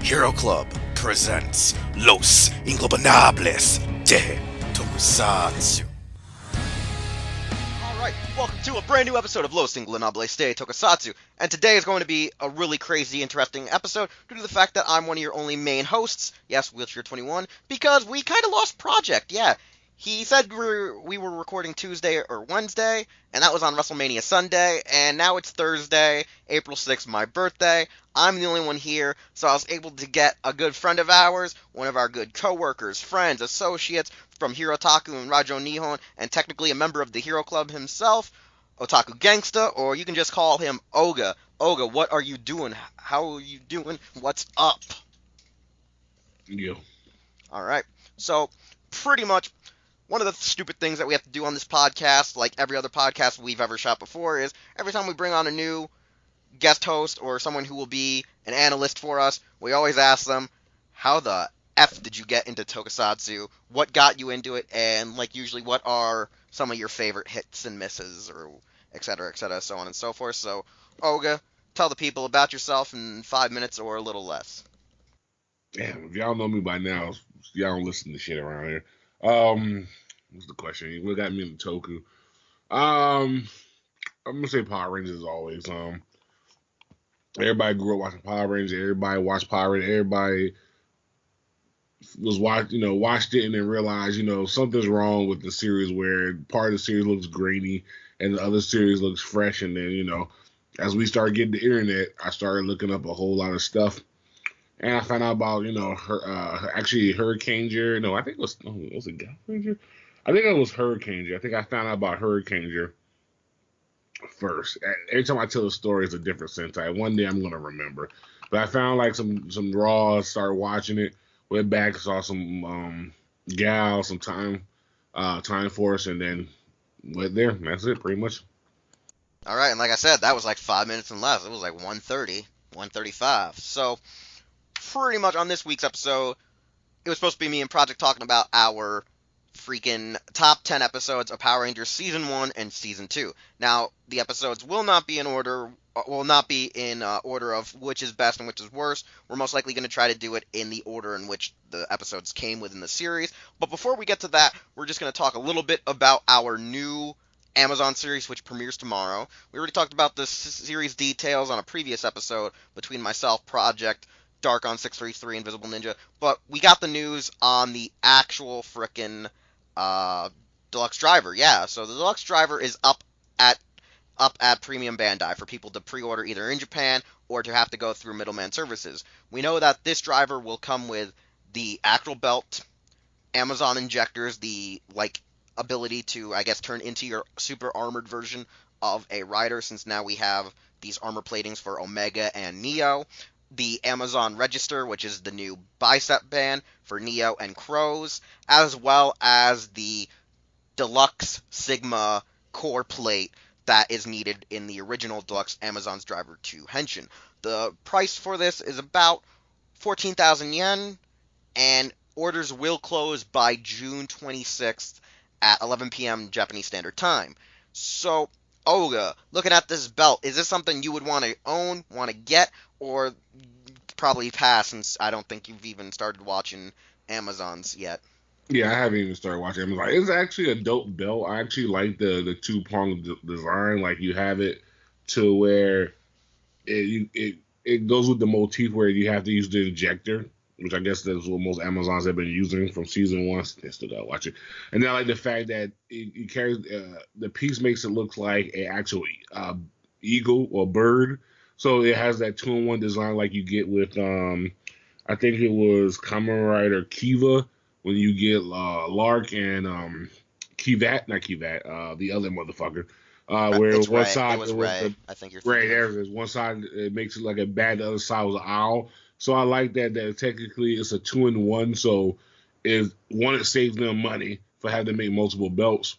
Hero Club presents Los Ingobernables de Tokusatsu. Alright, welcome to a brand new episode of Los Ingobernables de Tokusatsu, and today is going to be a really crazy, interesting episode due to the fact that I'm one of your only main hosts, yes, Wheelchair21, because we kind of lost Projekt, yeah. He said we were recording Tuesday or Wednesday, and that was on WrestleMania Sunday, and now it's Thursday, April 6th, my birthday. I'm the only one here, so I was able to get a good friend of ours, one of our good co-workers, friends, associates from Hirotaku and Rajo Nihon, and technically a member of the Hero Club himself, Otaku Gangsta, or you can just call him Oga. Oga, what are you doing? How are you doing? What's up? Yeah. Alright, so pretty much one of the stupid things that we have to do on this podcast, like every other podcast we've ever shot before, is every time we bring on a new guest host or someone who will be an analyst for us, we always ask them, how the F did you get into Tokusatsu? What got you into it? And, like, usually what are some of your favorite hits and misses, or et cetera, so on and so forth. So, Oga, tell the people about yourself in 5 minutes or a little less. Damn, if y'all know me by now, y'all don't listen to shit around here. What's the question? What got me into Toku? I'm gonna say Power Rangers as always. Everybody grew up watching Power Rangers. Everybody watched Power Rangers. Everybody watched it and then realized, something's wrong with the series where part of the series looks grainy and the other series looks fresh. And then, as we started getting the internet, I started looking up a whole lot of stuff. And I found out about, actually Hurricaneger. No, I think was it Ranger? I think it was Hurricaneger. I think I found out about Hurricaneger first. Every time I tell a story, it's a different Sentai. One day I'm going to remember. But I found like some Raw, started watching it, went back, saw some Gal, some Time Force, and then went there. That's it, pretty much. Alright, and like I said, that was like 5 minutes and less. It was like 1:30, 1:35. So, pretty much on this week's episode, it was supposed to be me and Projekt talking about our freaking top 10 episodes of Power Rangers Season 1 and Season 2. Now, the episodes will not be in order of which is best and which is worst. We're most likely going to try to do it in the order in which the episodes came within the series. But before we get to that, we're just going to talk a little bit about our new Amazon series, which premieres tomorrow. We already talked about the series details on a previous episode between myself, Projekt, Dark on 633, Invisible Ninja, but we got the news on the actual frickin' Deluxe Driver. Yeah, so the Deluxe Driver is up at Premium Bandai for people to pre-order either in Japan or to have to go through middleman services. We know that this driver will come with the actual belt, Amazon injectors, the ability to, I guess, turn into your super armored version of a rider, since now we have these armor platings for Omega and Neo, the Amazon Register, which is the new bicep band for Neo and Crows, as well as the Deluxe Sigma core plate that is needed in the original Deluxe Amazon's Driver 2 Henshin. The price for this is about 14,000 yen, and orders will close by June 26th at 11 p.m. Japanese Standard Time. So, Oga, looking at this belt, is this something you would want to own, want to get, or probably pass, since I don't think you've even started watching Amazon's yet? Yeah, I haven't even started watching Amazon. It's actually a dope belt. I actually like the two-prong design. Like, you have it to where it goes with the motif where you have to use the injector, which I guess that's what most Amazons have been using from season 1. They still gotta watch it. And then I like the fact that it carries the piece makes it look like an actual eagle or bird. So it has that 2-in-1 design like you get with I think it was Kamen Rider Kiva when you get Lark and Kivat, not Kivat, the other motherfucker. Where It's one Ray. side It was Ray. I think you're Ray, thinking there of. it is. One side it makes it like a bat, the other side was an owl. So I like that technically it's a 2-in-1. So if one, it saves them money for having to make multiple belts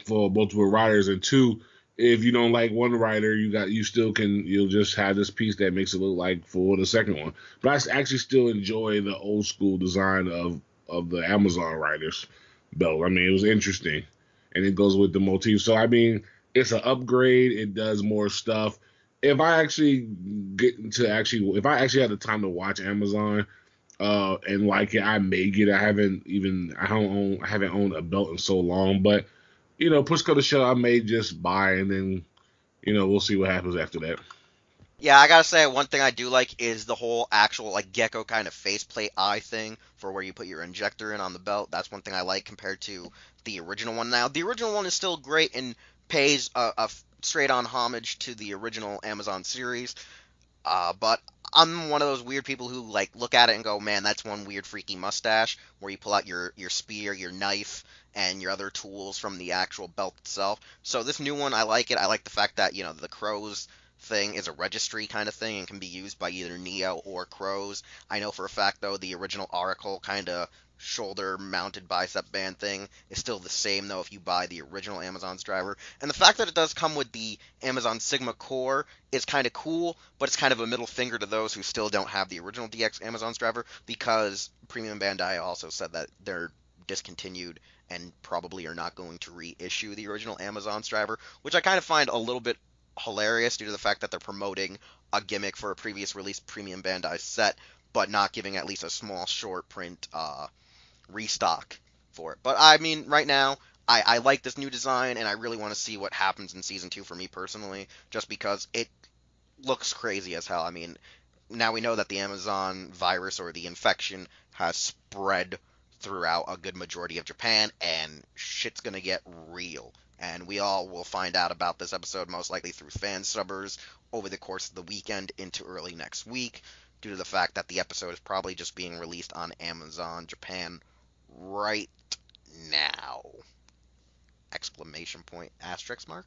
for multiple riders, and two, if you don't like one rider, you'll just have this piece that makes it look like for the second one. But I actually still enjoy the old school design of the Amazon riders belt. I mean, it was interesting, and it goes with the motif. So I mean, it's an upgrade. It does more stuff. if I actually if I actually had the time to watch Amazon, and like it, I may get it. I haven't owned a belt in so long, but push go to shove, I may just buy, and then we'll see what happens after that. Yeah, I gotta say, one thing I do like is the whole actual like gecko kind of faceplate eye thing for where you put your injector in on the belt. That's one thing I like compared to the original one. Now, the original one is still great and pays a straight on homage to the original Amazon series. But I'm one of those weird people who like look at it and go, man, that's one weird freaky mustache where you pull out your spear, your knife, and your other tools from the actual belt itself. So this new one, I like it. I like the fact that the crows thing is a registry kind of thing and can be used by either Neo or crows. I know for a fact though the original Oracle kind of shoulder mounted bicep band thing is still the same though if you buy the original Amazon's driver. And the fact that it does come with the Amazon Sigma core is kind of cool, but it's kind of a middle finger to those who still don't have the original DX Amazon's driver because Premium Bandai also said that they're discontinued and probably are not going to reissue the original Amazon's driver, which I kind of find a little bit hilarious due to the fact that they're promoting a gimmick for a previous release Premium Bandai set, but not giving at least a small short print restock for it. But I mean, right now, I like this new design, and I really want to see what happens in season 2 for me personally, just because it looks crazy as hell. I mean, now we know that the Amazon virus or the infection has spread throughout a good majority of Japan, and shit's gonna get real. And we all will find out about this episode most likely through fan subbers over the course of the weekend into early next week, due to the fact that the episode is probably just being released on Amazon Japan right now. Exclamation point, asterisk mark.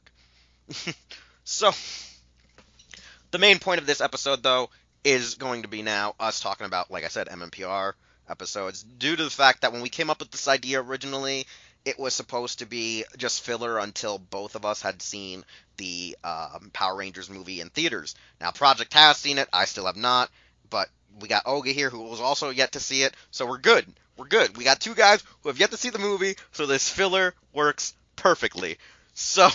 So, the main point of this episode, though, is going to be now us talking about, like I said, MMPR episodes, due to the fact that when we came up with this idea originally, it was supposed to be just filler until both of us had seen the Power Rangers movie in theaters. Now, Projekt has seen it, I still have not, but we got Oga here who was also yet to see it, so we're good. We're good. We got two guys who have yet to see the movie, so this filler works perfectly. So,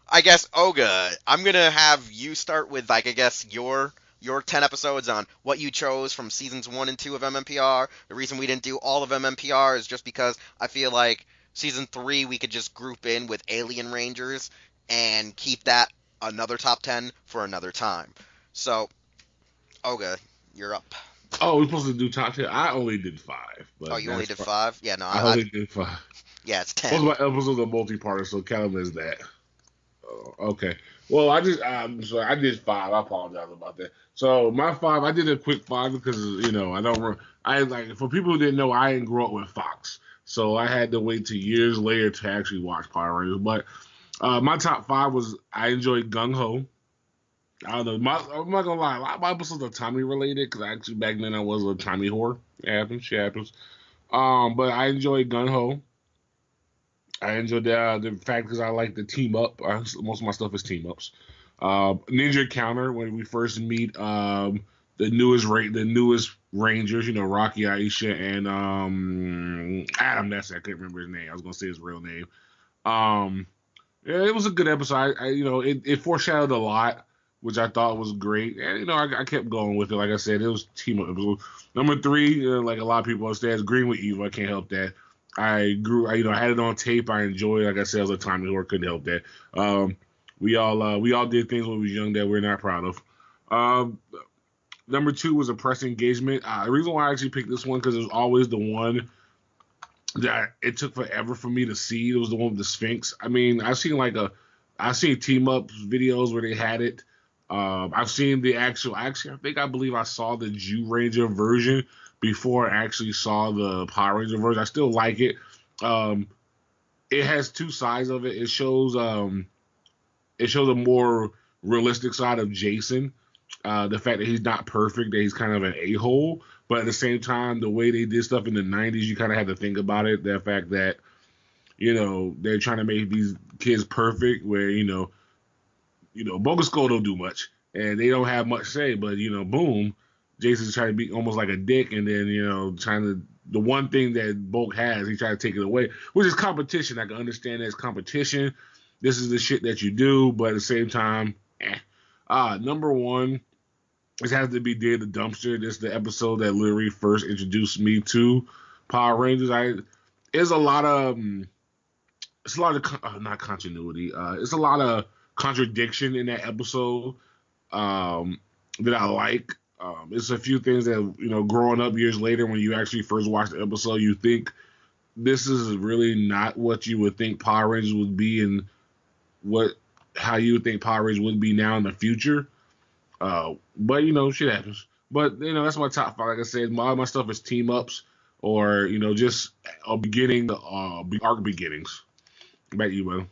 I guess, Oga, I'm going to have you start with, like, I guess, your 10 episodes on what you chose from seasons 1 and 2 of MMPR. The reason we didn't do all of MMPR is just because I feel like season 3 we could just group in with Alien Rangers and keep that another top 10 for another time. So, Oga, you're up. Oh, we're supposed to do top 10. I only did 5. But Oh, you only did 5? Yeah, no, I only did 5. Yeah, it's 10. Most of my episodes are multi-parter, so count them as that. Oh, okay. Well, I'm sorry, I did 5. I apologize about that. So my 5, I did a quick 5 because I like, for people who didn't know, I didn't grow up with Fox, so I had to wait till years later to actually watch Power Rangers. But my top 5 was, I enjoyed Gung Ho. I don't know. I'm not gonna lie. A lot of my episodes are Tommy related because actually back then I was a Tommy whore. It happens. Shit happens. But I enjoyed Gun Ho. I enjoyed the fact because I like the team up. Most of my stuff is team ups. Ninja Counter when we first meet the newest Rangers. Rocky, Aisha, and Adam. That's it. I can't remember his name. I was gonna say his real name. Yeah, it was a good episode. It foreshadowed a lot, which I thought was great. And, I kept going with it. Like I said, it was team up episode. Number 3, like a lot of people understand, is Green with Evil. I can't help that. I had it on tape. I enjoyed it. Like I said, I was a time where couldn't help that. We all did things when we was young that we're not proud of. Number 2 was a press engagement. The reason why I actually picked this one because it was always the one that it took forever for me to see. It was the one with the Sphinx. I mean, I've seen team up videos where they had it. I've seen the I believe I saw the Jew Ranger version before I actually saw the Power Ranger version. I still like it. It has two sides of it. It shows a more realistic side of Jason. The fact that he's not perfect, that he's kind of an a-hole, but at the same time, the way they did stuff in the 90s, you kind of had to think about it. The fact that, they're trying to make these kids perfect where, Bogus Skull don't do much and they don't have much say, but, boom, Jason's trying to be almost like a dick and then, the one thing that Bulk has, he tried to take it away, which is competition. I can understand that it's competition. This is the shit that you do, but at the same time, Number one, it has to be Day of the Dumpster. This is the episode that literally first introduced me to Power Rangers. It's a lot of not continuity. It's a lot of contradiction in that episode that I like. It's a few things that growing up years later, when you actually first watch the episode, you think this is really not what you would think Power Rangers would be, and how you would think Power Rangers would be now in the future. But shit happens. But that's my top five. Like I said, my stuff is team ups or just a beginning, arc beginnings. Back to you, man.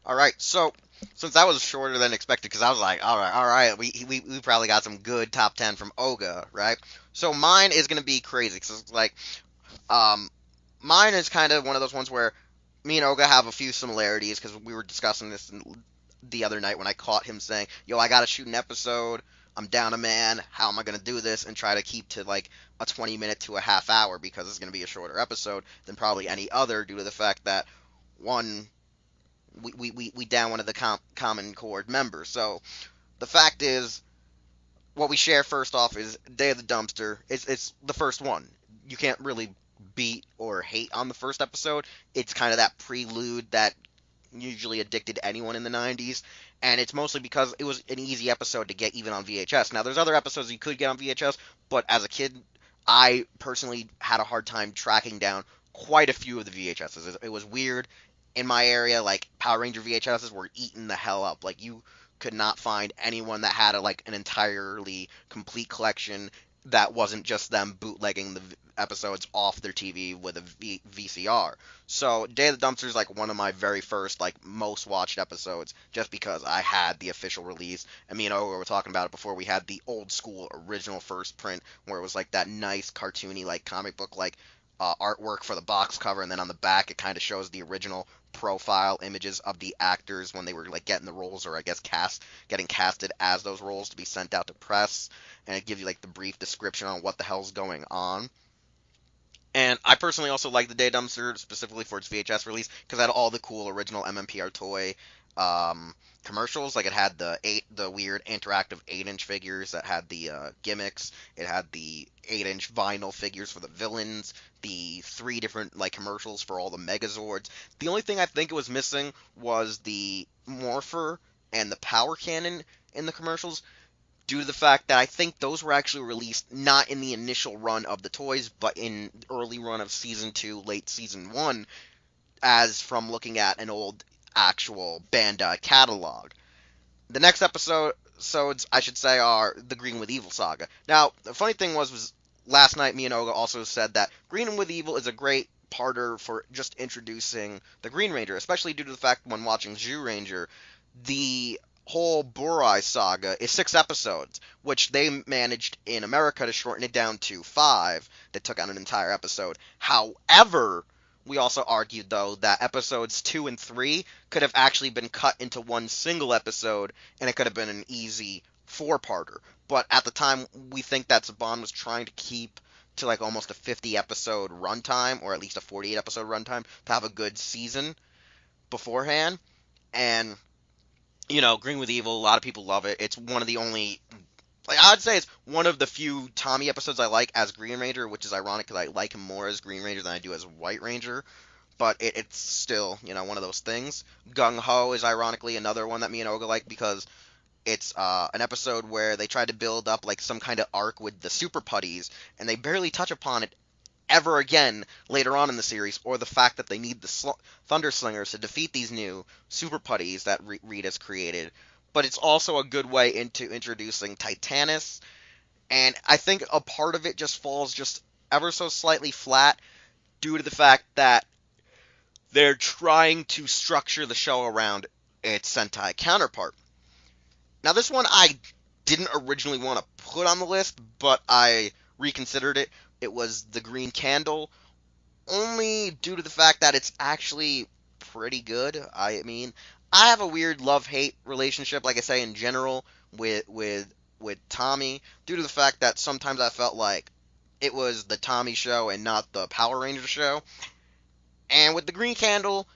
All right, so since that was shorter than expected, because I was like, all right, we probably got some good top 10 from Oga, right? So mine is gonna be crazy, because it's like, mine is kind of one of those ones where me and Oga have a few similarities, because we were discussing this the other night when I caught him saying, yo, I gotta shoot an episode, I'm down a man, how am I gonna do this, and try to keep to like a 20-minute to a half hour, because it's gonna be a shorter episode than probably any other, due to the fact that, one, we down one of the common chord members. So the fact is, what we share first off is Day of the Dumpster. It's the first one. You can't really beat or hate on the first episode. It's kind of that prelude that usually addicted anyone in the 90s, and it's mostly because it was an easy episode to get even on VHS. Now, there's other episodes you could get on VHS, but as a kid, I personally had a hard time tracking down quite a few of the VHSs. It was weird. In my area, like, Power Ranger VHSs were eating the hell up. Like, you could not find anyone that had an entirely complete collection that wasn't just them bootlegging the episodes off their TV with a VCR. So Day of the Dumpster is like one of my very first, like, most watched episodes, just because I had the official release. And me and Oga were talking about it before. We had the old school original first print, where it was like that nice cartoony, like, comic book like artwork for the box cover, and then on the back it kind of shows the original profile images of the actors when they were like getting the roles, or I guess getting casted as those roles to be sent out to press, and it gives you like the brief description on what the hell's going on. And I personally also like the Day Dumpster specifically for its VHS release, because it had all the cool original MMPR toy commercials. Like, it had the weird interactive 8-inch figures that had the gimmicks. It had the 8-inch vinyl figures for the villains. The 3 different like commercials for all the Megazords. The only thing I think it was missing was the Morpher and the Power Cannon in the commercials, due to the fact that I think those were actually released not in the initial run of the toys, but in early run of Season 2, late Season 1, as from looking at an old actual Bandai catalog. The next episodes, I should say, are the Green with Evil saga. Now, the funny thing was last night me and Oga also said that Green with Evil is a great parter for just introducing the Green Ranger, especially due to the fact when watching Zhu Ranger, the whole Burai saga is 6 episodes, which they managed in America to shorten it down to 5 that took out an entire episode. However, we also argued, though, that episodes 2 and 3 could have actually been cut into one single episode, and it could have been an easy 4-parter. But at the time, we think that Saban was trying to keep to like almost a 50-episode runtime, or at least a 48-episode runtime, to have a good season beforehand. And Green with Evil, a lot of people love it. It's one of the only, like, I'd say it's one of the few Tommy episodes I like as Green Ranger, which is ironic because I like him more as Green Ranger than I do as White Ranger. But it's still, one of those things. Gung Ho is ironically another one that me and Oga like, because it's an episode where they try to build up like some kind of arc with the Super Putties, and they barely touch upon it ever again later on in the series, or the fact that they need the Thunder Slingers to defeat these new Super Putties that Rita's created. But it's also a good way into introducing Titanus, and I think a part of it just falls just ever so slightly flat due to the fact that they're trying to structure the show around its Sentai counterpart. Now, this one I didn't originally want to put on the list, but I reconsidered it. It was the Green Candle, only due to the fact that it's actually pretty good. I mean, I have a weird love-hate relationship, like I say, in general, with Tommy, due to the fact that sometimes I felt like it was the Tommy show and not the Power Ranger show. And with the Green Candle,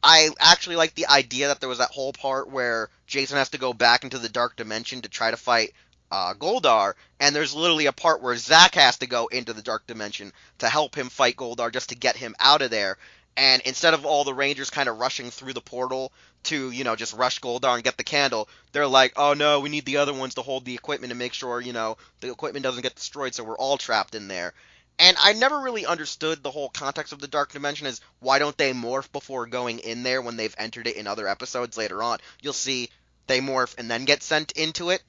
I actually like the idea that there was that whole part where Jason has to go back into the dark dimension to try to fight Goldar, and there's literally a part where Zack has to go into the dark dimension to help him fight Goldar just to get him out of there. And instead of all the Rangers kind of rushing through the portal to, just rush Goldar and get the candle, they're like, oh no, we need the other ones to hold the equipment and make sure, the equipment doesn't get destroyed, so we're all trapped in there. And I never really understood the whole context of the Dark Dimension is why don't they morph before going in there when they've entered it in other episodes later on. You'll see they morph and then get sent into it.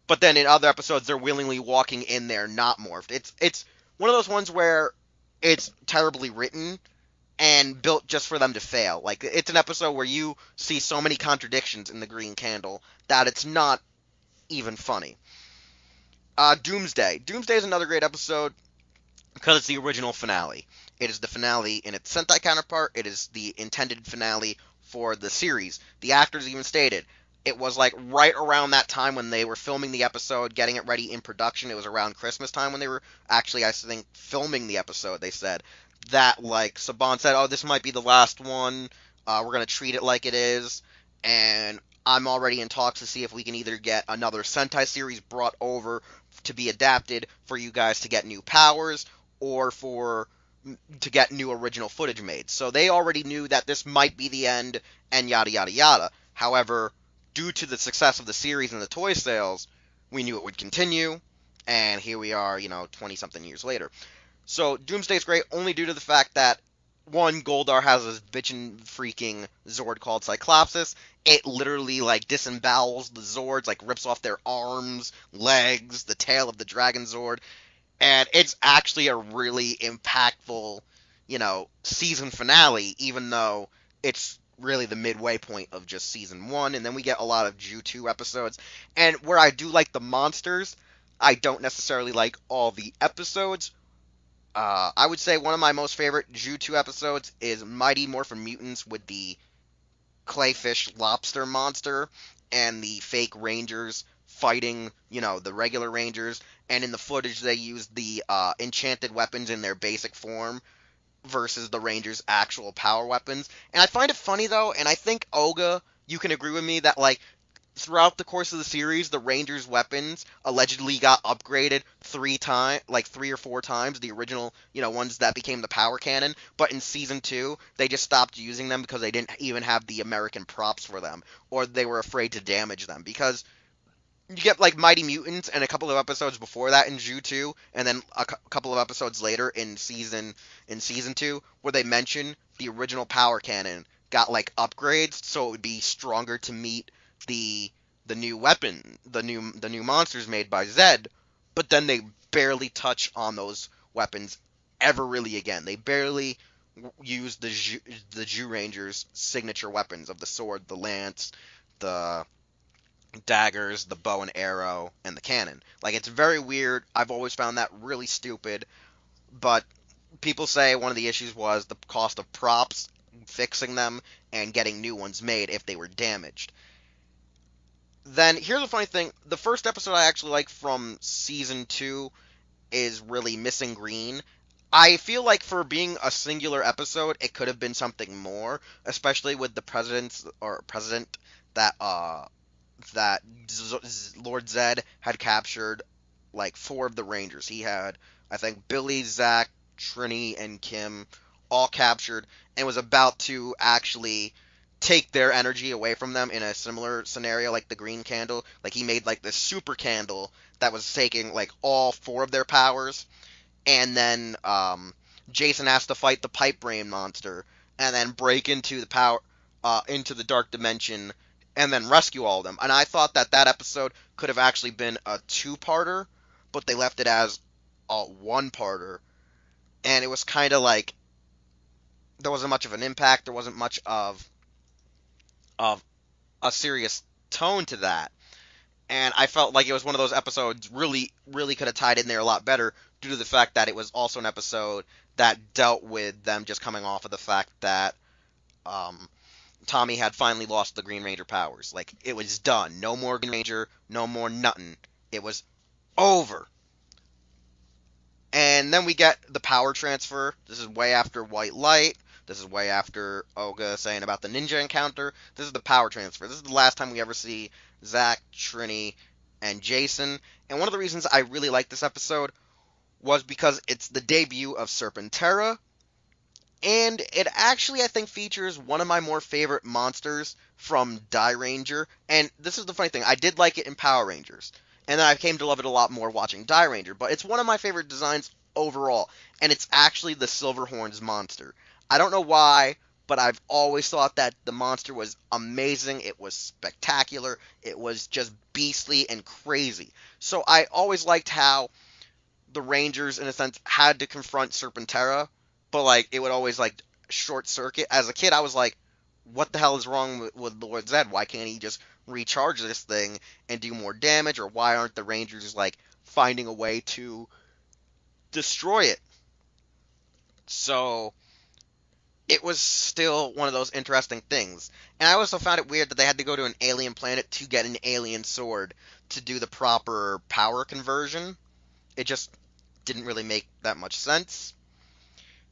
But then in other episodes, they're willingly walking in there not morphed. It's one of those ones where it's terribly written and built just for them to fail. Like, it's an episode where you see so many contradictions in the Green Candle that it's not even funny. Doomsday. Doomsday is another great episode because it's the original finale. It is the finale in its Sentai counterpart. It is the intended finale for the series. The actors even stated it was like right around that time when they were filming the episode, getting it ready in production. It was around Christmas time when they were actually, I think, filming the episode. They said that, like, Saban said, oh, this might be the last one. We're going to treat it like it is. And I'm already in talks to see if we can either get another Sentai series brought over to be adapted for you guys to get new powers, or to get new original footage made. So they already knew that this might be the end, and yada yada yada. However, due to the success of the series and the toy sales, we knew it would continue, and here we are, 20-something years later. So Doomsday's great only due to the fact that, one, Goldar has this bitchin' freaking Zord called Cyclopsis. It literally, like, disembowels the Zords, like, rips off their arms, legs, the tail of the Dragon Zord. And it's actually a really impactful, season finale, even though it's really the midway point of just season 1. And then we get a lot of Ju 2 episodes. And where I do like the monsters, I don't necessarily like all the episodes. I would say one of my most favorite Ju 2 episodes is Mighty Morphin Mutants with the Clayfish Lobster monster and the fake Rangers fighting, the regular Rangers, and in the footage they use the enchanted weapons in their basic form versus the Rangers' actual power weapons. And I find it funny, though, and I think, Oga, you can agree with me that, like, throughout the course of the series, the Rangers' weapons allegedly got upgraded 3 or 4 times, the original, ones that became the power cannon, but in Season 2, they just stopped using them because they didn't even have the American props for them, or they were afraid to damage them, because you get, like, Mighty Mutants and a couple of episodes before that in Ju 2, and then a couple of episodes later in Season 2, where they mention the original power cannon got, like, upgrades, so it would be stronger to meet the new weapon, the new monsters made by Zed, but then they barely touch on those weapons ever really again. They barely use the Ju Rangers' signature weapons of the sword, the lance, the daggers, the bow and arrow, and the cannon. Like, it's very weird. I've always found that really stupid, but people say one of the issues was the cost of props, fixing them, and getting new ones made if they were damaged. Then, here's the funny thing. The first episode I actually like from Season 2 is really Missing Green. I feel like for being a singular episode, it could have been something more, especially with the president that Lord Zed had captured, like, 4 of the Rangers. He had, I think, Billy, Zack, Trini, and Kim all captured, and was about to actually take their energy away from them in a similar scenario like the Green Candle. Like, he made, like, this super candle that was taking, like, all 4 of their powers, and then Jason has to fight the Pipe Brain monster, and then break into the Dark Dimension, and then rescue all of them. And I thought that episode could have actually been a 2-parter, but they left it as a 1-parter, and it was kind of like there wasn't much of an impact. There wasn't much of a serious tone to that. And I felt like it was one of those episodes really, really could have tied in there a lot better due to the fact that it was also an episode that dealt with them just coming off of the fact that Tommy had finally lost the Green Ranger powers. Like, it was done. No more Green Ranger, no more nothing. It was over. And then we get the power transfer. This is way after White Light. This is way after Oga saying about the ninja encounter. This is the power transfer. This is the last time we ever see Zack, Trini, and Jason. And one of the reasons I really like this episode was because it's the debut of Serpentera, and it actually, I think, features one of my more favorite monsters from Ranger. And this is the funny thing, I did like it in Power Rangers, and then I came to love it a lot more watching Ranger, but it's one of my favorite designs overall, and it's actually the Silverhorns monster. I don't know why, but I've always thought that the monster was amazing, it was spectacular, it was just beastly and crazy. So I always liked how the Rangers, in a sense, had to confront Serpentera, but like it would always like short circuit. As a kid, I was like, "What the hell is wrong with Lord Zed? Why can't he just recharge this thing and do more damage? Or why aren't the Rangers like finding a way to destroy it?" So it was still one of those interesting things. And I also found it weird that they had to go to an alien planet to get an alien sword to do the proper power conversion. It just didn't really make that much sense.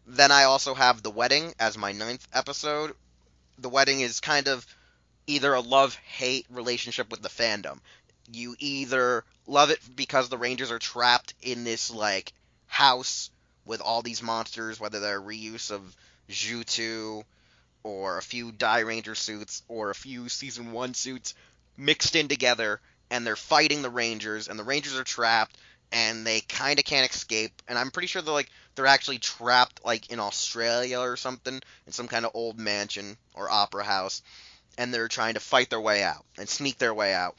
Then I also have The Wedding as my 9th episode. The Wedding is kind of either a love-hate relationship with the fandom. You either love it because the Rangers are trapped in this, like, house with all these monsters, whether they're a reuse of Zhu or a few Ranger suits, or a few Season 1 suits mixed in together, and they're fighting the Rangers, and the Rangers are trapped, and they kind of can't escape. And I'm pretty sure they're actually trapped like in Australia or something, in some kind of old mansion or opera house, and they're trying to fight their way out and sneak their way out.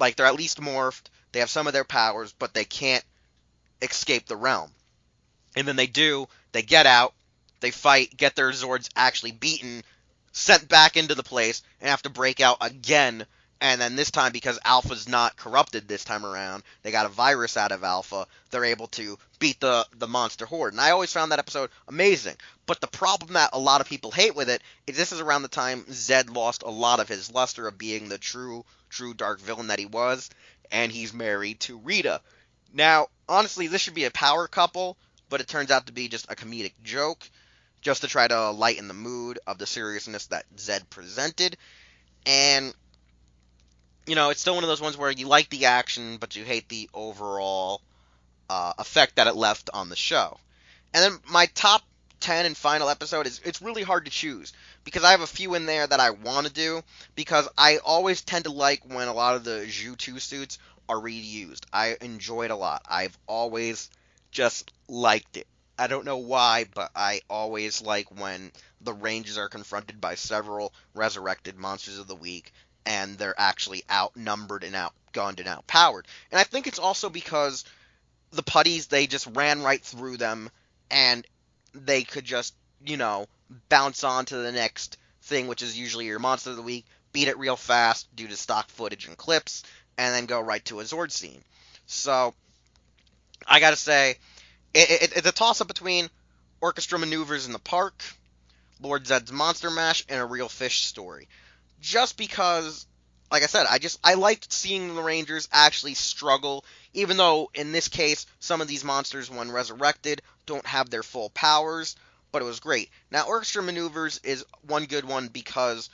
Like, they're at least morphed, they have some of their powers, but they can't escape the realm. And then they do, they get out, they fight, get their Zords actually beaten, sent back into the place, and have to break out again. And then this time, because Alpha's not corrupted this time around, they got a virus out of Alpha, they're able to beat the monster horde. And I always found that episode amazing. But the problem that a lot of people hate with it is this is around the time Zed lost a lot of his luster of being the true dark villain that he was, and he's married to Rita. Now, honestly, this should be a power couple, but it turns out to be just a comedic joke, just to try to lighten the mood of the seriousness that Zed presented. And it's still one of those ones where you like the action, but you hate the overall effect that it left on the show. And then my top 10 and final episode it's really hard to choose, because I have a few in there that I want to do, because I always tend to like when a lot of the Zhu 2 suits are reused. I enjoy it a lot. I've always just liked it. I don't know why, but I always like when the Rangers are confronted by several resurrected monsters of the week, and they're actually outnumbered and outgunned and outpowered. And I think it's also because the putties, they just ran right through them, and they could just, bounce on to the next thing, which is usually your monster of the week, beat it real fast due to stock footage and clips, and then go right to a Zord scene. So, I gotta say, it's a toss-up between Orchestra Maneuvers in the Park, Lord Zed's Monster Mash, and A Real Fish Story. Just because, like I said, I liked seeing the Rangers actually struggle, even though in this case some of these monsters, when resurrected, don't have their full powers, but it was great. Now, Orchestra Maneuvers is one good one because,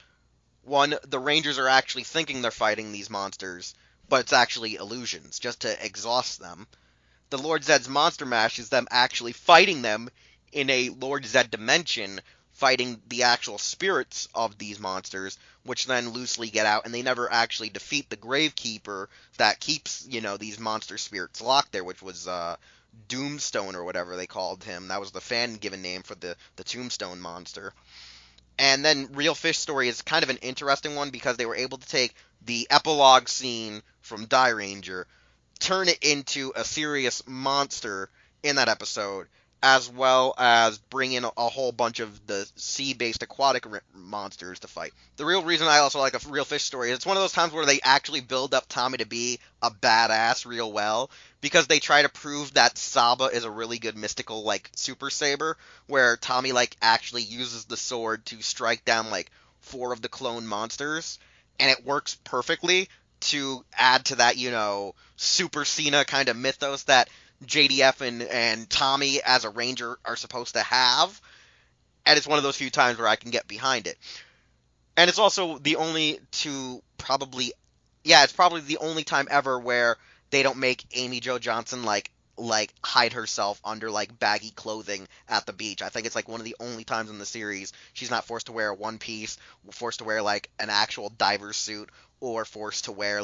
one, the Rangers are actually thinking they're fighting these monsters, but it's actually illusions, just to exhaust them. The Lord Zed's Monster Mash is them actually fighting them in a Lord Zed dimension, fighting the actual spirits of these monsters, which then loosely get out, and they never actually defeat the Gravekeeper that keeps, these monster spirits locked there, which was Doomstone or whatever they called him. That was the fan-given name for the Tombstone monster. And then Real Fish Story is kind of an interesting one because they were able to take the epilogue scene from Ranger, turn it into a serious monster in that episode, as well as bring in a whole bunch of the sea-based aquatic monsters to fight. The real reason I also like A Real Fish Story is it's one of those times where they actually build up Tommy to be a badass real well, because they try to prove that Saba is a really good mystical, Super Saber, where Tommy, actually uses the sword to strike down, 4 of the clone monsters, and it works perfectly to add to that, Super Cena kind of mythos that JDF and Tommy as a Ranger are supposed to have. and it's one of those few times where I can get behind it. And it's also the only to probably, yeah, it's probably the only time ever where they don't make Amy Jo Johnson like hide herself under like baggy clothing at the beach. I think it's like one of the only times in the series she's not forced to wear a one piece, forced to wear like an actual diver's suit, or forced to wear a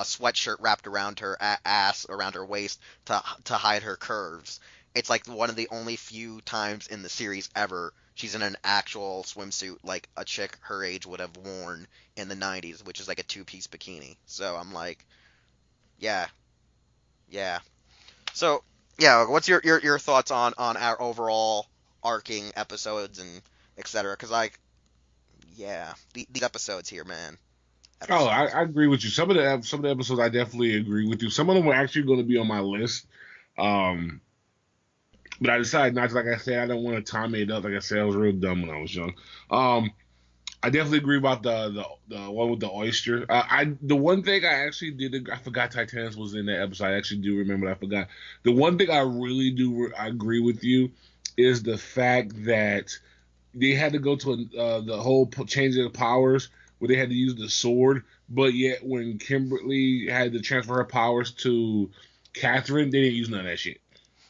sweatshirt wrapped around her ass, around her waist to hide her curves. It's like one of the only few times in the series ever she's in an actual swimsuit like a chick her age would have worn in the 90s, which is like a two-piece bikini. So I'm like, yeah, yeah. So yeah, what's your thoughts on our overall arcing episodes and etc. Because like, yeah, these episodes here, man. Oh, Episodes. I agree with you. Some of the episodes I definitely agree with you. Some of them were actually going to be on my list. Um, but I decided not to. Like I said, I don't want to time it up. Like I said, I was real dumb when I was young. Um, I definitely agree about the one with the oyster. The one thing I actually did, I forgot Titanic was in that episode. I actually do remember that. I forgot. The one thing I really do I agree with you is the fact that they had to go to the whole change of the powers where they had to use the sword, but yet when Kimberly had to transfer her powers to Catherine, they didn't use none of that shit.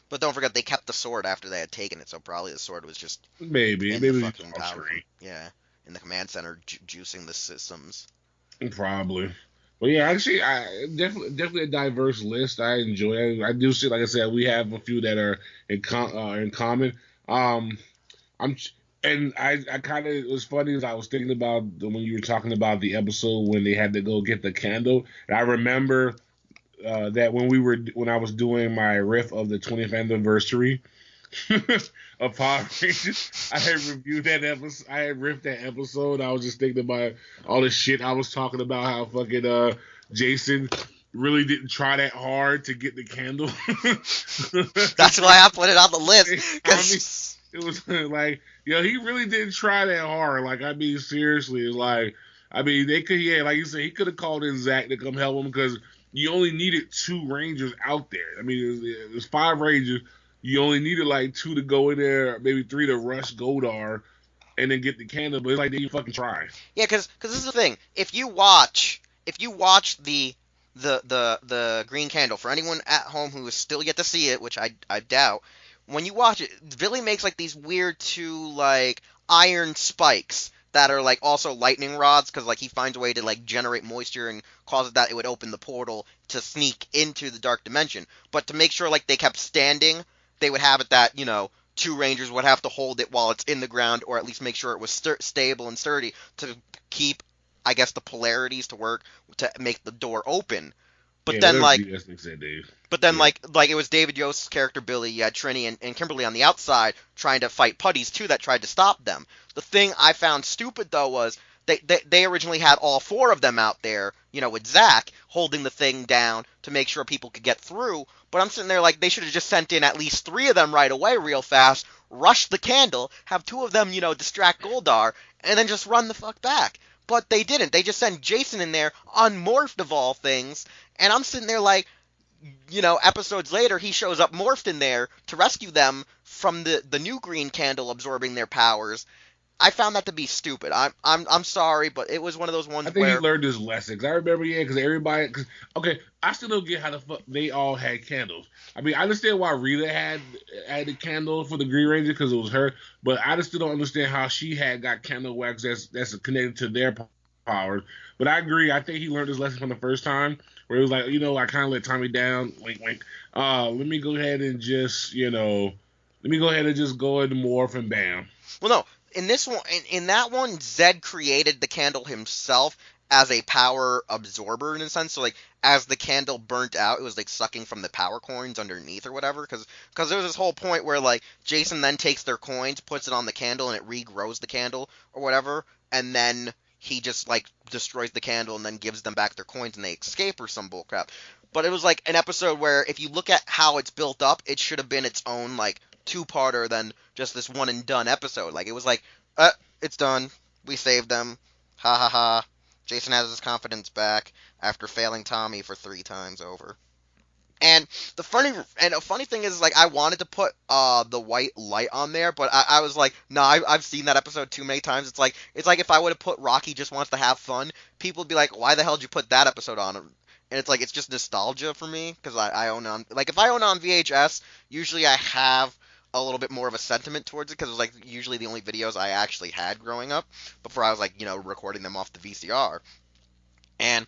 But don't forget they kept the sword after they had taken it, so probably the sword was just Maybe in the it was just fucking off power room. screen. Yeah, in the command center, juicing the systems. Probably. But yeah, actually, I definitely a diverse list. I enjoy it. I do see, like I said, we have a few that are in common. Um, I'm and I kind of, it was funny as I was thinking about when you were talking about the episode when they had to go get the candle. And I remember that when I was doing my riff of the 20th anniversary of Power Rangers, I had reviewed that episode. I had riffed that episode. I was just thinking about all the shit I was talking about. How fucking Jason really didn't try that hard to get the candle. That's why I put it on the list. I mean, it was like, he really didn't try that hard. Like, I mean, seriously, it's like, I mean, they could, yeah, like you said, he could have called in Zach to come help him because you only needed two Rangers out there. I mean, there's five Rangers. You only needed like two to go in there, maybe three to rush Goldar and then get the candle. But it's like they didn't fucking try. Yeah, because this is the thing. If you watch the Green Candle, for anyone at home who is still yet to see it, which I doubt, when you watch it, Billy makes like these weird two like iron spikes that are like also lightning rods because like he finds a way to like generate moisture and causes that it would open the portal to sneak into the dark dimension. But to make sure like they kept standing, they would have it that two rangers would have to hold it while it's in the ground, or at least make sure it was stable and sturdy to keep, I guess, the polarities to work to make the door open. But Yeah, then whatever like you guys said, Dave. but then Yeah. like it was David Yost's character Billy, you had Trini and Kimberly on the outside trying to fight putties too that tried to stop them. The thing I found stupid though was they originally had all four of them out there, with Zach holding the thing down to make sure people could get through. But I'm sitting there like they should have just sent in at least three of them right away, real fast, rush the candle, have two of them, distract Goldar, and then just run the fuck back. But they didn't. They just sent Jason in there, unmorphed of all things, and I'm sitting there like, episodes later, he shows up morphed in there to rescue them from the new green candle absorbing their powers. I found that to be stupid. I'm sorry, but it was one of those ones I think he where learned his lesson. 'Cause I remember, yeah, because everybody. Okay, I still don't get how the fuck they all had candles. I mean, I understand why Rita had the candle for the Green Ranger because it was her, but I just still don't understand how she got candle wax that's connected to their powers. But I agree. I think he learned his lesson from the first time, where he was like, I kind of let Tommy down. Wink, wink. Let me go ahead and just, let me go ahead and just go into morph and bam. well, no, in this one, in that one, Zed created the candle himself as a power absorber in a sense. So like as the candle burnt out, it was like sucking from the power coins underneath or whatever. Because there was this whole point where like Jason then takes their coins, puts it on the candle, and it regrows the candle or whatever, and then he just like destroys the candle and then gives them back their coins and they escape or some bullcrap. But it was like an episode where if you look at how it's built up, it should have been its own like two-parter than just this one and done episode. Like it was like, it's done. We saved them. Ha ha ha. Jason has his confidence back after failing Tommy for 3 times over. And a funny thing is, like, I wanted to put the white light on there, but I was like, no, I've seen that episode too many times. It's like if I would have put Rocky Just Wants to Have Fun, people would be like, why the hell did you put that episode on? And it's like, it's just nostalgia for me because I own it on, like, if I own it on VHS, usually I have a little bit more of a sentiment towards it because it was like usually the only videos I actually had growing up before I was like, recording them off the VCR. And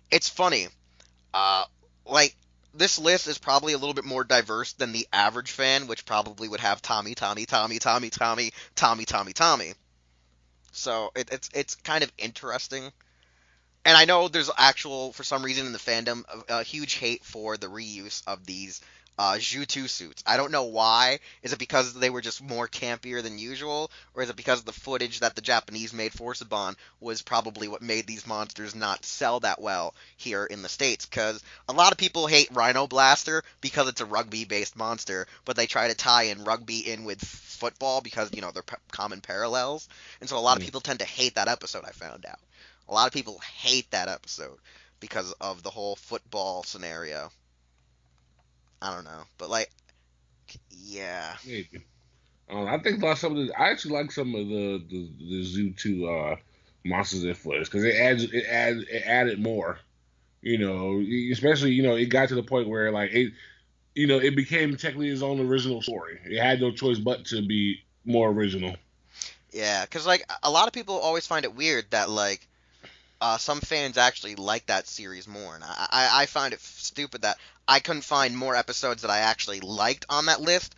it's funny, uh, like, this list is probably a little bit more diverse than the average fan, which probably would have Tommy, Tommy, Tommy, Tommy, Tommy, Tommy, Tommy, Tommy. So it's kind of interesting. And I know there's for some reason in the fandom, a huge hate for the reuse of these Zhu suits. I don't know why. Is it because they were just more campier than usual? Or is it because the footage that the Japanese made for Saban was probably what made these monsters not sell that well here in the States? Because a lot of people hate Rhino Blaster because it's a rugby-based monster, but they try to tie in rugby in with football because, they're common parallels. And so a lot of people tend to hate that episode, I found out. A lot of people hate that episode because of the whole football scenario. I don't know, but like, yeah. Maybe. I think like I actually like some of the Zoo 2 monsters and footage because it added more. Especially it got to the point where like it became technically its own original story. It had no choice but to be more original. Yeah, because like a lot of people always find it weird that like some fans actually like that series more, and I find it stupid that I couldn't find more episodes that I actually liked on that list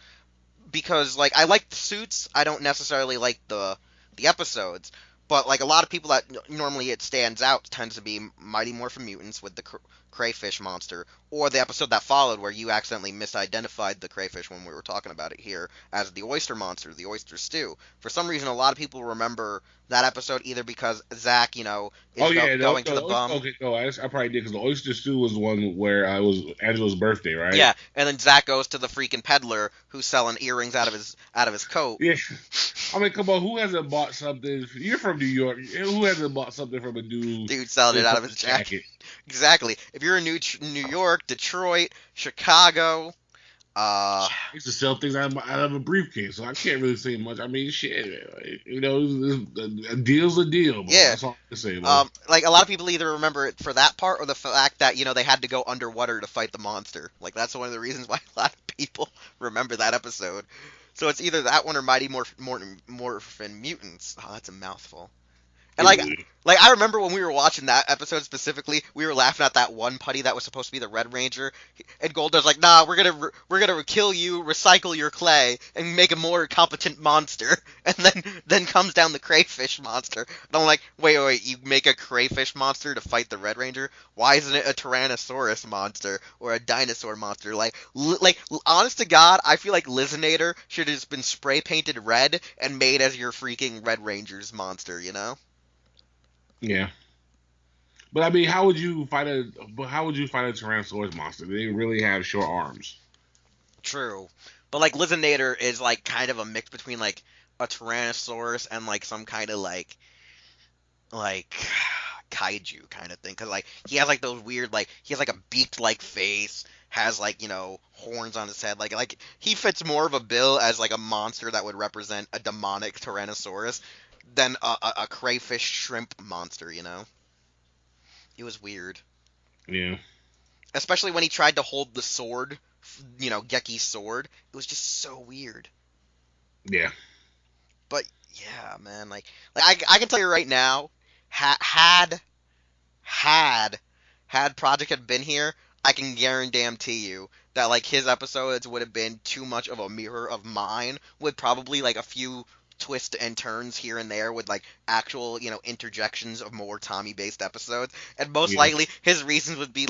because like I like the suits, I don't necessarily like the episodes, but like a lot of people that normally it stands out tends to be Mighty Morphin Mutants with the crayfish monster, or the episode that followed where you accidentally misidentified the crayfish when we were talking about it here as the oyster monster, the oyster stew. For some reason, a lot of people remember that episode either because Zach, is going to the bum. Okay, no, I probably did because the oyster stew was the one where it was Angela's birthday, right? Yeah, and then Zach goes to the freaking peddler who's selling earrings out of his coat. Yeah, I mean, come on, who hasn't bought something? You're from New York. Who hasn't bought something from a dude selling it out of his jacket? Exactly. If you're in New York, Detroit, Chicago, I used to sell things out of a briefcase, so I can't really say much. I mean, shit, a deal's a deal. Bro. Yeah, that's all I can say. Bro. Like a lot of people either remember it for that part or the fact that they had to go underwater to fight the monster. Like that's one of the reasons why a lot of people remember that episode. So it's either that one or Mighty Morphin Mutants. Oh, that's a mouthful. And like I remember when we were watching that episode specifically, we were laughing at that one putty that was supposed to be the Red Ranger, and Goldar's like, "Nah, we're gonna kill you, recycle your clay, and make a more competent monster." And then comes down the crayfish monster. And I'm like, wait, you make a crayfish monster to fight the Red Ranger? Why isn't it a Tyrannosaurus monster or a dinosaur monster? Like honest to God, I feel like Lizinator should have just been spray painted red and made as your freaking Red Ranger's monster, Yeah, but I mean, how would you fight a Tyrannosaurus monster? They really have short arms. True, but like Lizinator is like kind of a mix between like a Tyrannosaurus and like some kind of like kaiju kind of thing, because like he has like those weird he has like a beaked like face, has like horns on his head, like he fits more of a bill as like a monster that would represent a demonic Tyrannosaurus than a crayfish shrimp monster, It was weird. Yeah. Especially when he tried to hold the sword, Geki's sword. It was just so weird. Yeah. But, yeah, man, I can tell you right now, had Projekt had been here, I can guarantee you that, his episodes would have been too much of a mirror of mine, with probably, a few twists and turns here and there with actual interjections of more Tommy based episodes, and most likely his reasons would be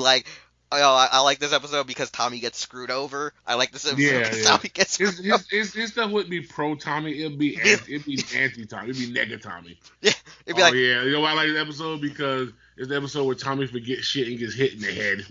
I like this episode because Tommy gets screwed over. I like this episode because Tommy gets screwed over. His stuff wouldn't be pro Tommy, it'd be anti Tommy, it'd be nega Tommy. Yeah, it'd be I like this episode because it's the episode where Tommy forgets shit and gets hit in the head.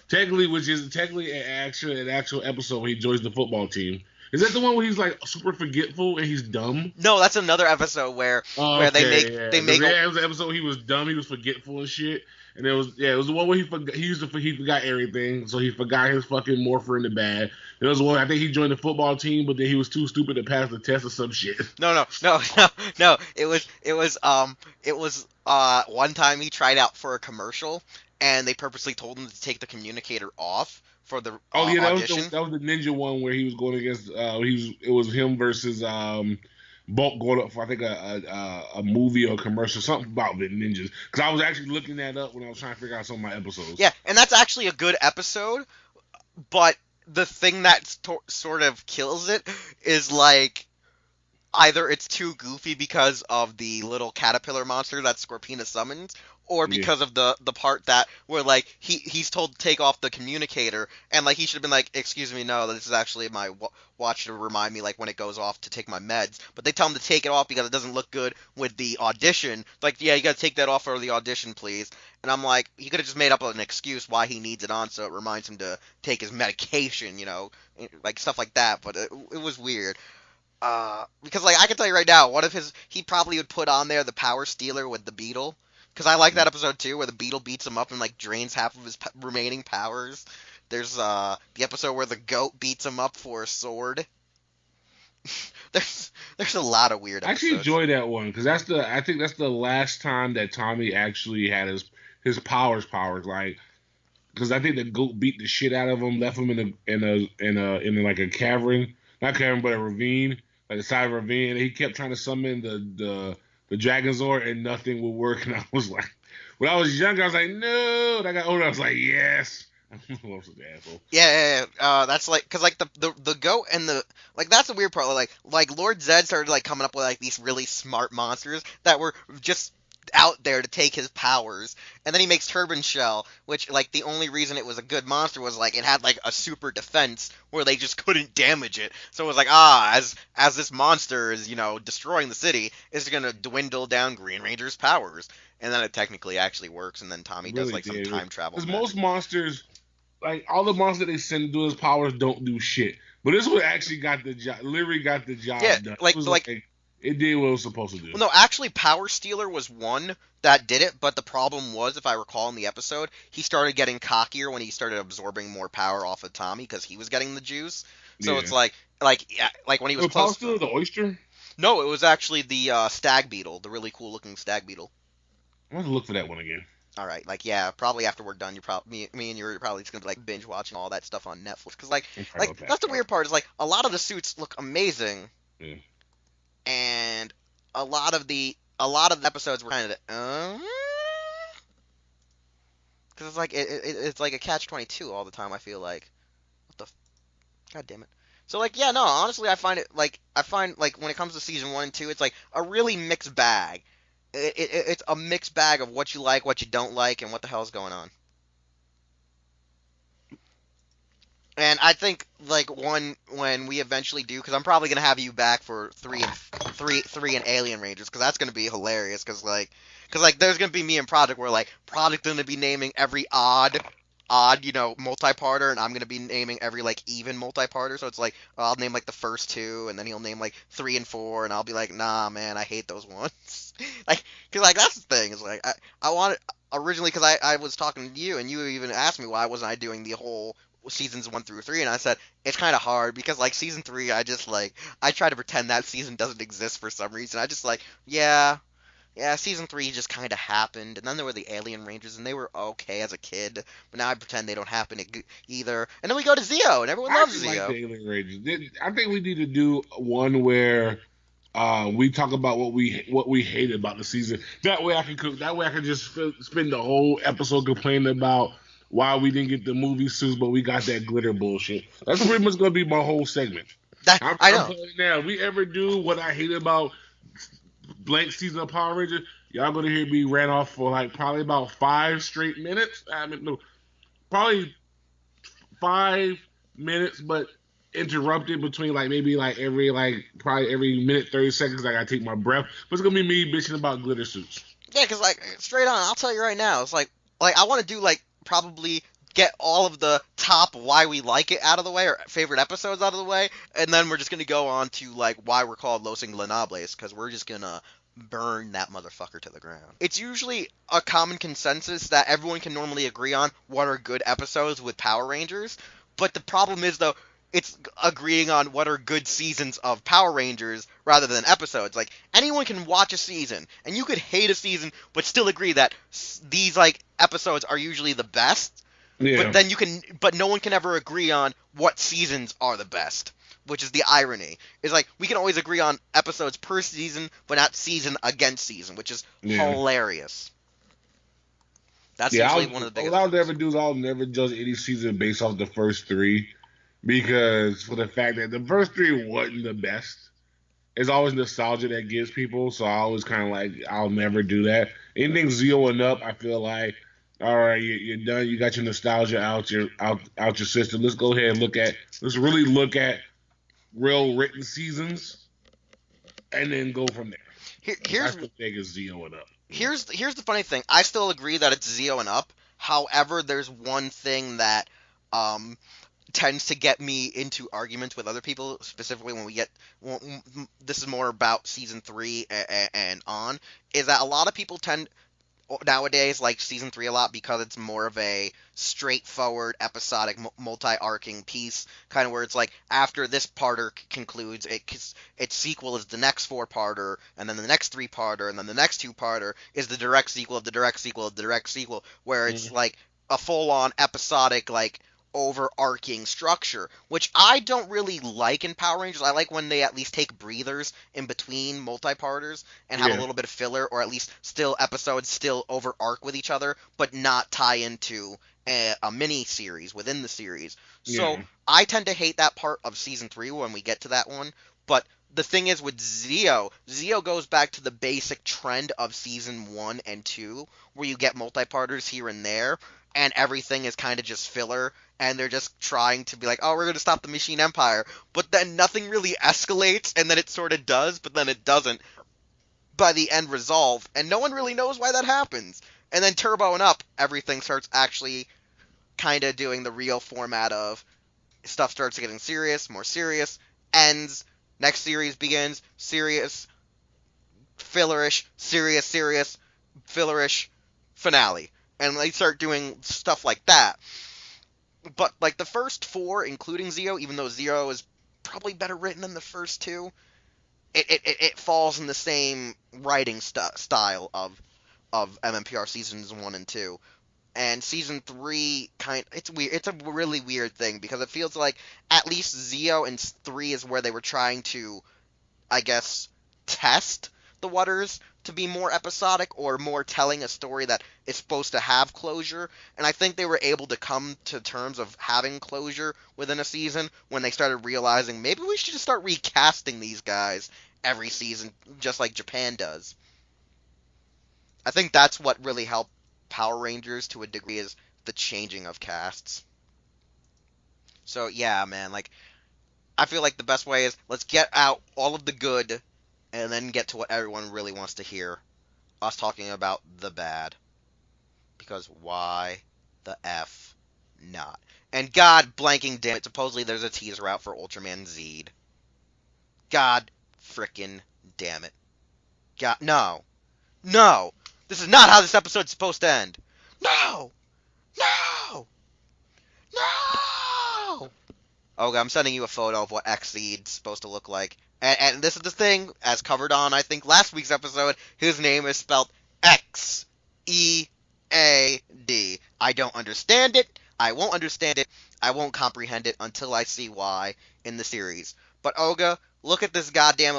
Which is technically an actual episode where he joins the football team. Is that the one where he's super forgetful and he's dumb? No, that's another episode where they make it was an episode where he was dumb, he was forgetful and shit. And it was the one where he forgot everything, so he forgot his fucking morpher in the bag. It was one I think he joined the football team, but then he was too stupid to pass the test or some shit. No. It was one time he tried out for a commercial, and they purposely told him to take the communicator off for the Oh yeah, audition. that was the ninja one where he was going against. It was him versus Bulk going up for I think a movie or a commercial, something about the ninjas. Because I was actually looking that up when I was trying to figure out some of my episodes. Yeah, and that's actually a good episode, but the thing that sort of kills it is like either it's too goofy because of the little caterpillar monster that Scorpina summons, or Yeah. because of the part that where like he's told to take off the communicator, and like he should have been like, excuse me, no, this is actually my watch to remind me like when it goes off to take my meds. But they tell him to take it off because it doesn't look good with the audition. Like, yeah, you gotta take that off for the audition, please. And I'm like, he could have just made up an excuse why he needs it on, so it reminds him to take his medication, like stuff like that. But it was weird. Because like I can tell you right now, one of he probably would put on there the Power Stealer with the Beetle, because I like that episode too, where the Beetle beats him up and like drains half of his remaining powers. There's the episode where the goat beats him up for a sword. there's a lot of weird I episodes. actually enjoy that one because I think that's the last time that Tommy actually had his powers like because I think the goat beat the shit out of him, left him in like a cavern, not cavern but a ravine, like the side of a ravine, and he kept trying to summon the Dragonzord and nothing would work, and I was like, when I was younger I was like no, and I got older I was like yes. I'm such an asshole. Yeah. That's like, cause like the goat and the like that's the weird part. Like Lord Zed started like coming up with like these really smart monsters that were just out there to take his powers, and then he makes Turban Shell, which like the only reason it was a good monster was like it had like a super defense where they just couldn't damage it. So it was like as this monster is destroying the city, it's gonna dwindle down Green Ranger's powers, and then it technically actually works, and then Tommy does like some time travel. Because magic. most monsters. Like all the monsters they send to do his powers don't do shit, but this one actually got the job. Literally got the job done. It did what it was supposed to do. Well, no, actually, Power Stealer was one that did it, but the problem was, if I recall in the episode, he started getting cockier when he started absorbing more power off of Tommy because he was getting the juice. So it's like when he was Power close. Stealer, the oyster? No, it was actually the stag beetle, the really cool looking stag beetle. I'm gonna look for that one again. All right, like yeah, probably after we're done, me and you're probably just gonna be like binge watching all that stuff on Netflix because like that's the weird part is like a lot of the suits look amazing, and a lot of the episodes were kind of because it's like it's like a catch-22 all the time. I feel like God damn it. So like yeah, no, honestly, I find like when it comes to season 1 and 2, it's like a really mixed bag. It's a mixed bag of what you like, what you don't like, and what the hell's going on. And I think like when we eventually do, because I'm probably gonna have you back for three and Alien Rangers, because that's gonna be hilarious. Because there's gonna be me and Projekt where like Project gonna be naming every odd multi-parter, and I'm gonna be naming every like even multi-parter. So it's like I'll name like the first 2, and then he'll name like 3 and 4, and I'll be like, nah, man, I hate those ones. Because that's the thing. Is like I wanted originally because I was talking to you, and you even asked me why wasn't I doing the whole seasons 1 through 3, and I said it's kind of hard because like season 3, I just like I try to pretend that season doesn't exist for some reason. I just like yeah, season 3 just kind of happened, and then there were the Alien Rangers, and they were okay as a kid, but now I pretend they don't happen either. And then we go to Zeo, and everyone loves Zeo. Like the Alien Rangers. I think we need to do one where we talk about what we hated about the season. That way I can just spend the whole episode complaining about why we didn't get the movie suits, but we got that glitter bullshit. That's pretty much gonna be my whole segment. I know. Now, if we ever do what I hate about blank season of Power Rangers, y'all gonna hear me ran off for like probably about 5 straight minutes. I mean, no, probably 5 minutes, but interrupted between like maybe like probably every minute 30 seconds. I gotta take my breath. But it's gonna be me bitching about glitter suits. Yeah, because like straight on, I'll tell you right now, it's like I want to do like probably get all of the top why we like it out of the way, or favorite episodes out of the way, and then we're just gonna go on to like why we're called Los Ingobernables, because we're just gonna burn that motherfucker to the ground. It's usually a common consensus that everyone can normally agree on what are good episodes with Power Rangers, but the problem is, though, it's agreeing on what are good seasons of Power Rangers rather than episodes. Like, anyone can watch a season, and you could hate a season, but still agree that these, like, episodes are usually the best, Yeah. but no one can ever agree on what seasons are the best. Which is the irony. Is like, we can always agree on episodes per season, but not season against season, which is hilarious. That's usually one of the biggest. What I'll never judge any season based off the first three, because for the fact that the first three wasn't the best. It's always nostalgia that gets people, so I always kind of like, I'll never do that. Anything Zeo and up, I feel like, all right, you're done. You got your nostalgia out your system. Let's go ahead and let's really look at real written seasons, and then go from there. Here's the biggest Zeo and up. Here's the funny thing. I still agree that it's Zeo and up. However, there's one thing that tends to get me into arguments with other people, specifically when we get. This is more about season 3 and on. Is that a lot of people tend nowadays like season 3 a lot because it's more of a straightforward episodic multi-arcing piece, kind of where it's like after this parter concludes, its sequel is the next 4-parter, and then the next 3-parter, and then the next 2-parter is the direct sequel of the direct sequel of the direct sequel, where it's like a full-on episodic, like, overarching structure, which I don't really like in Power Rangers. I like when they at least take breathers in between multi-parters and have a little bit of filler, or at least still episodes still over arc with each other, but not tie into a mini series within the series. So I tend to hate that part of season 3 when we get to that one. But the thing is with Zeo goes back to the basic trend of season 1 and 2, where you get multi-parters here and there, and everything is kind of just filler, and they're just trying to be like, oh, we're going to stop the Machine Empire, but then nothing really escalates, and then it sort of does, but then it doesn't by the end resolve, and no one really knows why that happens. And then Turbo and up, everything starts actually kind of doing the real format of stuff starts getting serious, more serious, ends, next series begins, serious, fillerish, serious, fillerish, finale. And they start doing stuff like that. But, like, the first 4, including Zeo, even though Zeo is probably better written than the first 2, it falls in the same writing style of MMPR seasons 1 and 2. And season 3, it's weird. It's a really weird thing, because it feels like at least Zeo and 3 is where they were trying to, I guess, test the waters to be more episodic or more telling a story that is supposed to have closure. And I think they were able to come to terms of having closure within a season when they started realizing maybe we should just start recasting these guys every season, just like Japan does. I think that's what really helped Power Rangers to a degree, is the changing of casts. So yeah, man, like, I feel like the best way is let's get out all of the good and then get to what everyone really wants to hear. Us talking about the bad. Because why the F not? And God blanking damn it, supposedly there's a teaser out for Ultraman Zed. God frickin' damn it. God, no. No! This is not how this episode's supposed to end. No! No! No! Okay, I'm sending you a photo of what X-Seed's supposed to look like. And this is the thing, as covered on, I think, last week's episode, his name is spelled X-E-A-D. I don't understand it. I won't understand it. I won't comprehend it until I see why in the series. But Olga, look at this goddamn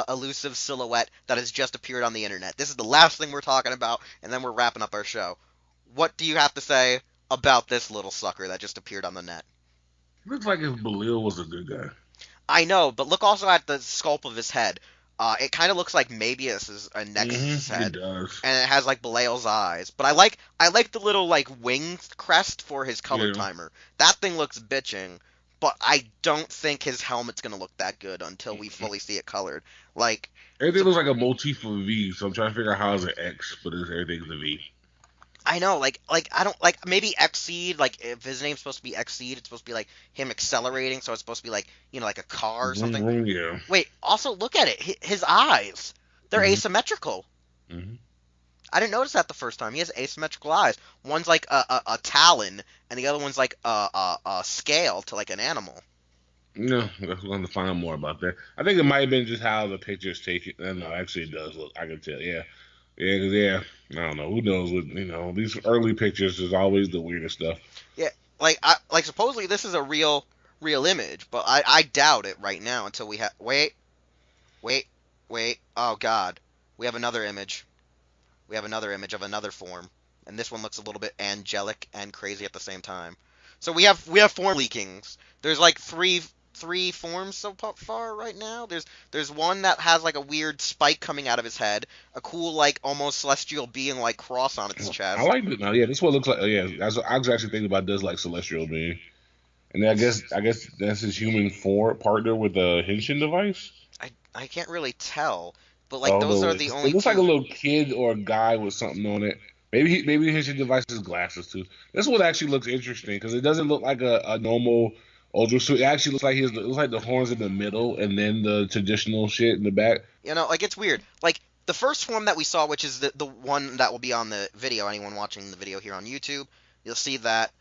elusive silhouette that has just appeared on the internet. This is the last thing we're talking about, and then we're wrapping up our show. What do you have to say about this little sucker that just appeared on the net? Looks like if Belil was a good guy. I know, but look also at the sculpt of his head. It kind of looks like Mabius's Nexus's head. It does. And it has, like, Belial's eyes. But I like the little, like, wing crest for his color timer. That thing looks bitching, but I don't think his helmet's going to look that good until we fully see it colored. Like, everything looks like a motif of V, so I'm trying to figure out how it's an X, but everything's a V. I know, like I don't, like, maybe X-Seed, like, if his name's supposed to be X-Seed, it's supposed to be, like, him accelerating, so it's supposed to be, like, you know, like a car or something. Yeah. Wait, also, look at it. His eyes. They're Mhm. asymmetrical. Mhm. I didn't notice that the first time. He has asymmetrical eyes. One's like a talon, and the other one's like a scale to like an animal. No, we're going to find out more about that. I think it might have been just how the pictures taken. No, actually, it does look. I can tell. Yeah, yeah, 'cause, yeah. I don't know. Who knows? What these early pictures is always the weirdest stuff. Yeah, like supposedly this is a real image, but I doubt it right now until we have wait wait. Oh God, we have another image. We have another image of another form, and this one looks a little bit angelic and crazy at the same time. So we have form leakings. There's like three forms so far right now. There's one that has like a weird spike coming out of his head, a cool like almost celestial being like cross on its I chest. like it now. Yeah, this one looks like. Yeah, I was actually thinking about this like celestial being, and then I guess that's his human partner with a henshin device. I can't really tell, but like Oh those no, are it the only looks like a two. little kid or a guy with something on it. Maybe his device is glasses too. This one actually looks interesting because it doesn't look like a normal ultra suit. It actually looks like the horns in the middle and then the traditional shit in the back. Like it's weird. Like the first form that we saw, which is the one that will be on the video. Anyone watching the video here on YouTube, you'll see that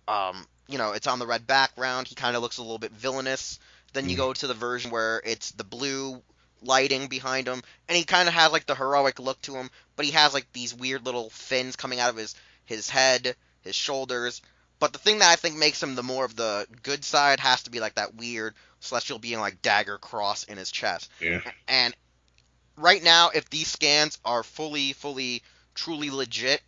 it's on the red background. He kind of looks a little bit villainous. Then you Mm. go to the version where it's the blue lighting behind him, and he kind of has like the heroic look to him, but he has like these weird little fins coming out of his head, his shoulders. But the thing that I think makes him the more of the good side has to be like that weird celestial being like dagger cross in his chest. Yeah. And right now, if these scans are fully, truly legit,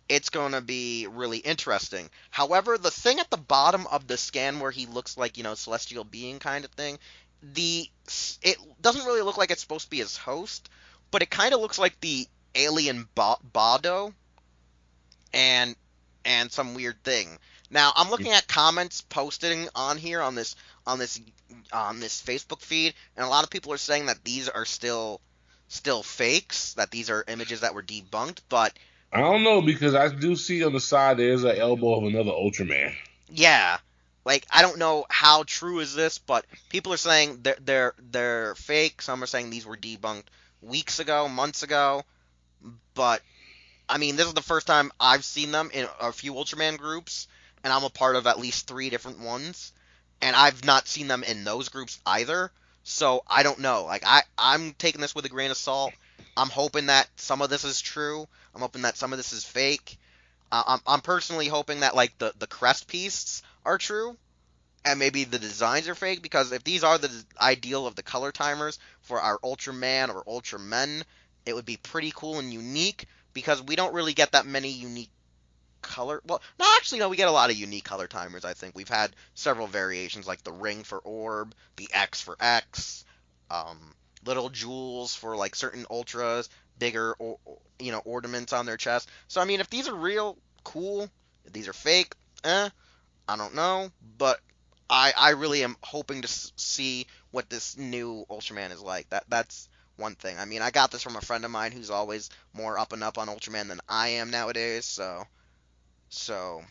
it's going to be really interesting. However, the thing at the bottom of the scan where he looks like, celestial being kind of thing, the it doesn't really look like it's supposed to be his host, but it kind of looks like the alien Bado and some weird thing. Now, I'm looking at comments posting on here on this on this Facebook feed, and a lot of people are saying that these are still fakes, that these are images that were debunked, but I don't know because I do see on the side there's an elbow of another Ultraman. yeah, like I don't know how true is this, but people are saying they're fake. Some are saying these were debunked weeks ago, months ago. But I mean, this is the first time I've seen them in a few Ultraman groups, and I'm a part of at least three different ones, and I've not seen them in those groups either. So I don't know. Like I'm taking this with a grain of salt. I'm hoping that some of this is true. I'm hoping that some of this is fake. I'm personally hoping that like the crest pieces are true and maybe the designs are fake, because if these are the ideal of the color timers for our Ultraman or Ultramen, it would be pretty cool and unique, because we don't really get that many unique color. Well, no, actually, no, we get a lot of unique color timers. I think we've had several variations, like the ring for orb, the X for X, um, little jewels for like certain ultras, bigger ornaments on their chest. So I mean, if these are real, cool. If these are fake, I don't know. But I really am hoping to see what this new Ultraman is like. That's one thing. I mean, I got this from a friend of mine who's always more up and up on Ultraman than I am nowadays. So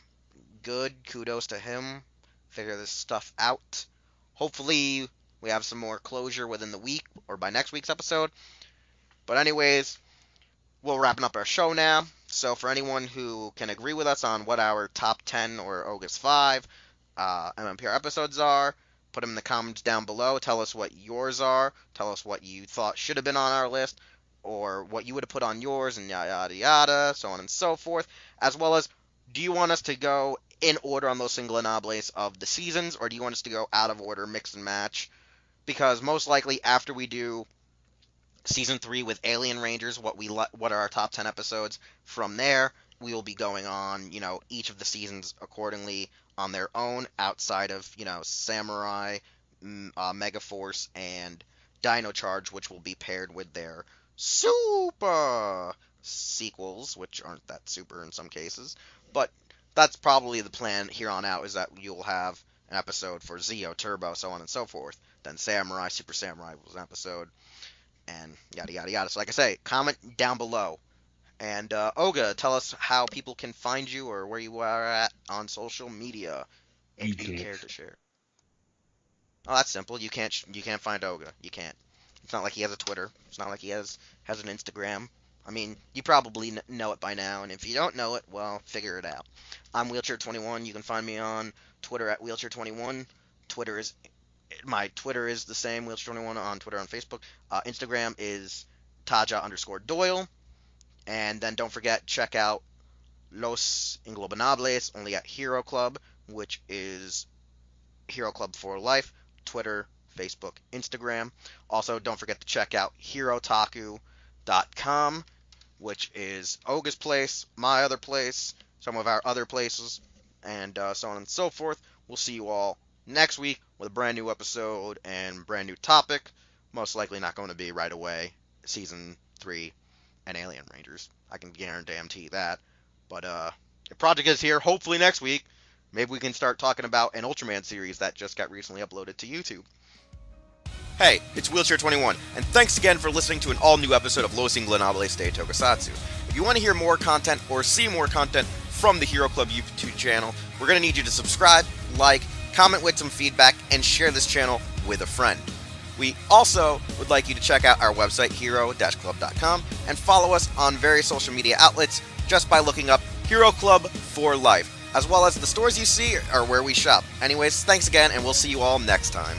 good. Kudos to him. Figure this stuff out. Hopefully, we have some more closure within the week or by next week's episode. But anyways, we're wrapping up our show now. So for anyone who can agree with us on what our top 10 or August 5 MMPR episodes are, put them in the comments down below. Tell us what yours are. Tell us what you thought should have been on our list, or what you would have put on yours, and yada yada yada, so on and so forth. As well as, do you want us to go in order on those Ingobernables of the seasons, or do you want us to go out of order, mix and match? Because most likely after we do season 3 with Alien Rangers, what are our top 10 episodes? From there, we will be going on, each of the seasons accordingly on their own, outside of, Samurai, Megaforce, and Dino Charge, which will be paired with their super sequels, which aren't that super in some cases. But that's probably the plan here on out, is that you'll have an episode for Zeo, Turbo, so on and so forth. Then Samurai, Super Samurai was an episode, and yada yada yada. So like I say, comment down below. And Oga, tell us how people can find you or where you are at on social media, if you YouTube. care to share. Oh, that's simple. You can't find Oga. You can't. It's not like he has a Twitter. It's not like he has an Instagram. I mean, you probably know it by now, and if you don't know it, well, figure it out. I'm Wheelchair21. You can find me on Twitter at Wheelchair21. My Twitter is the same, Wheelchair21 on Twitter, on Facebook. Instagram is TaJa_Doyle. And then don't forget, check out Los Ingobernables only at Hero Club, which is Hero Club for Life, Twitter, Facebook, Instagram. Also, don't forget to check out HeroTaku.com, which is Oga's place, my other place, some of our other places, and so on and so forth. We'll see you all next week with a brand new episode and brand new topic. Most likely not going to be right away, Season 3 and Alien Rangers. I can guarantee that. But if Projekt is here, hopefully next week, maybe we can start talking about an Ultraman series that just got recently uploaded to YouTube. Hey, it's Wheelchair21, and thanks again for listening to an all-new episode of Los Ingobernables de Tokusatsu. If you want to hear more content or see more content from the Hero Club YouTube channel, we're going to need you to subscribe, like, comment with some feedback, and share this channel with a friend. We also would like you to check out our website, hero-club.com, and follow us on various social media outlets just by looking up Hero Club for Life, as well as the stores you see are where we shop. Anyways, thanks again, and we'll see you all next time.